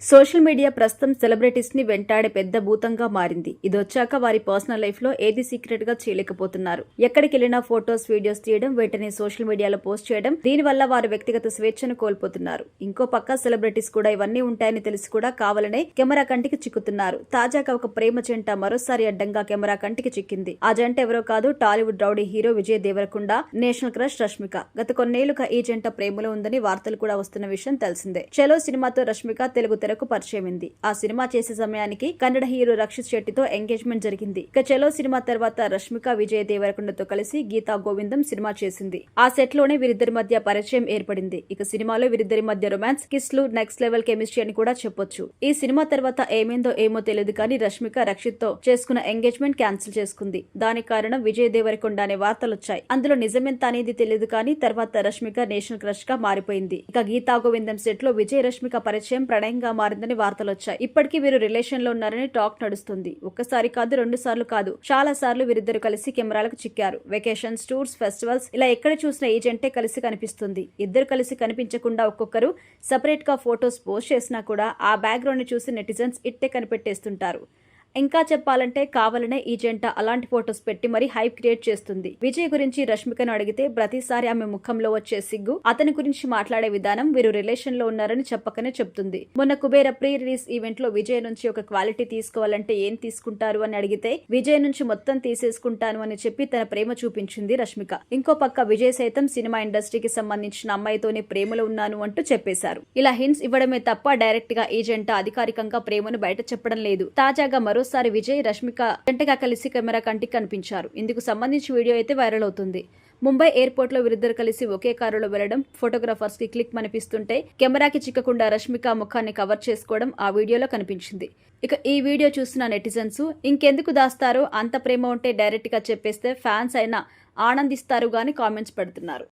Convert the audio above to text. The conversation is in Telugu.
సోషల్ మీడియా ప్రస్తుతం సెలబ్రిటీస్ ని వెంటాడే పెద్ద భూతంగా మారింది. ఇదొచ్చాక వారి పర్సనల్ లైఫ్ లో ఏది సీక్రెట్ గా చేయలేకపోతున్నారు. ఎక్కడికి వెళ్లినా ఫోటోస్, వీడియోస్ తీయడం, వెంటనే సోషల్ మీడియాలో పోస్ట్ చేయడం, దీనివల్ల వారి వ్యక్తిగత స్వేచ్ఛను కోల్పోతున్నారు. ఇంకో పక్క సెలబ్రిటీస్ కూడా ఇవన్నీ ఉంటాయని తెలిసి కూడా కావాలనే కెమెరా కంటికి చిక్కుతున్నారు. తాజాగా ఒక ప్రేమ జంట మరోసారి అడ్డంగా కెమెరా కంటికి చిక్కింది. ఆ జంట ఎవరో కాదు, Tollywood rowdy hero Vijay Deverakonda, national crush Rashmika. గత కొన్నేళ్లుగా ఈ జంట ప్రేమలో ఉందని వార్తలు కూడా వస్తున్న విషయం తెలిసిందే. చలో సినిమాతో రష్మిక తెలుగు తెరకు పరిచయమైంది. ఆ సినిమా చేసే సమయానికి కన్నడ హీరో రక్షిత్ శెట్టితో ఎంగేజ్మెంట్ జరిగింది. ఇక చలో సినిమా తర్వాత రష్మిక విజయ్ దేవరకొండతో కలిసి గీతా గోవిందం సినిమా చేసింది. ఆ సెట్ లోనే వీరిద్దరి మధ్య పరిచయం ఏర్పడింది. ఇక సినిమాలో వీరిద్దరి మధ్య రొమాన్స్, కిస్లు, నెక్స్ట్ లెవెల్ కెమిస్ట్రీ అని కూడా చెప్పొచ్చు. ఈ సినిమా తర్వాత ఏమైందో ఏమో తెలియదు కానీ రష్మిక రక్షిత్ తో చేసుకున్న ఎంగేజ్మెంట్ క్యాన్సిల్ చేసుకుంది. దానికి కారణం విజయ్ దేవరకొండ అనే వార్తలొచ్చాయి. అందులో నిజమెంత అనేది తెలియదు కానీ తర్వాత రష్మిక నేషనల్ క్రష్ గా మారిపోయింది. ఇక గీతా గోవిందం సెట్ లో విజయ్ రష్మిక పరిచయం ప్రణయంగా మారిందని వార్తలొచ్చాయి. ఇప్పటికీ వీరు రిలేషన్ లో ఉన్నారని టాక్ నడుస్తుంది. ఒక్కసారి కాదు, 2 సార్లు కాదు, చాలా సార్లు వీరిద్దరు కలిసి కెమెరాలకు చిక్కారు. వెకేషన్స్, టూర్స్, ఫెస్టివల్స్ ఇలా ఎక్కడ చూసినా ఈ జంటే కలిసి కనిపిస్తుంది. ఇద్దరు కలిసి కనిపించకుండా ఒక్కొక్కరు సపరేట్ గా ఫొటోస్ పోస్ట్ చేసినా కూడా ఆ బ్యాక్గ్రౌండ్ ని చూసి నెటిజన్స్ ఇట్టే కనిపెట్టేస్తుంటారు. ఇంకా చెప్పాలంటే కావాలనే ఈ జంట అలాంటి ఫొటోస్ పెట్టి మరీ హైప్ క్రియేట్ చేస్తుంది. విజయ్ గురించి రష్మికను అడిగితే ప్రతిసారి ఆమె ముఖంలో వచ్చే సిగ్గు, అతని గురించి మాట్లాడే విధానం వీరు రిలేషన్ లో ఉన్నారని చెప్పకనే చెప్తుంది. మొన్న కుబేర ప్రీ రిలీజ్ ఈవెంట్ లో విజయ్ నుంచి ఒక క్వాలిటీ తీసుకోవాలంటే ఏం తీసుకుంటారు అని అడిగితే విజయ్ నుంచి మొత్తం తీసేసుకుంటాను అని చెప్పి తన ప్రేమ చూపించింది రష్మిక. ఇంకో పక్క విజయ్ సైతం సినిమా ఇండస్ట్రీకి సంబంధించిన అమ్మాయితోనే ప్రేమలో ఉన్నాను అంటూ చెప్పేశారు. ఇలా హింట్స్ ఇవ్వడమే తప్ప డైరెక్ట్ గా ఈ జంట అధికారికంగా ప్రేమను బయట చెప్పడం లేదు. తాజాగా మరోసారి విజయ్ రష్మిక జంటగా కలిసి కెమెరా కంటికి కనిపించారు. ఇందుకు సంబంధించి వీడియో అయితే వైరల్ అవుతుంది. ముంబై ఎయిర్పోర్ట్ లో వీరిద్దరు కలిసి ఒకే కారులో వెళ్లడం ఫోటోగ్రాఫర్స్ కి క్లిక్ మనిపిస్తుంటే కెమెరాకి చిక్కకుండా రష్మిక ముఖాన్ని కవర్ చేసుకోవడం ఆ వీడియోలో కనిపించింది. ఇక ఈ వీడియో చూసిన నెటిజన్స్ ఇంకెందుకు దాస్తారో, అంత ప్రేమ ఉంటే డైరెక్ట్ గా చెప్పేస్తే ఫ్యాన్స్ అయినా ఆనందిస్తారు గాని కామెంట్స్ పెడుతున్నారు.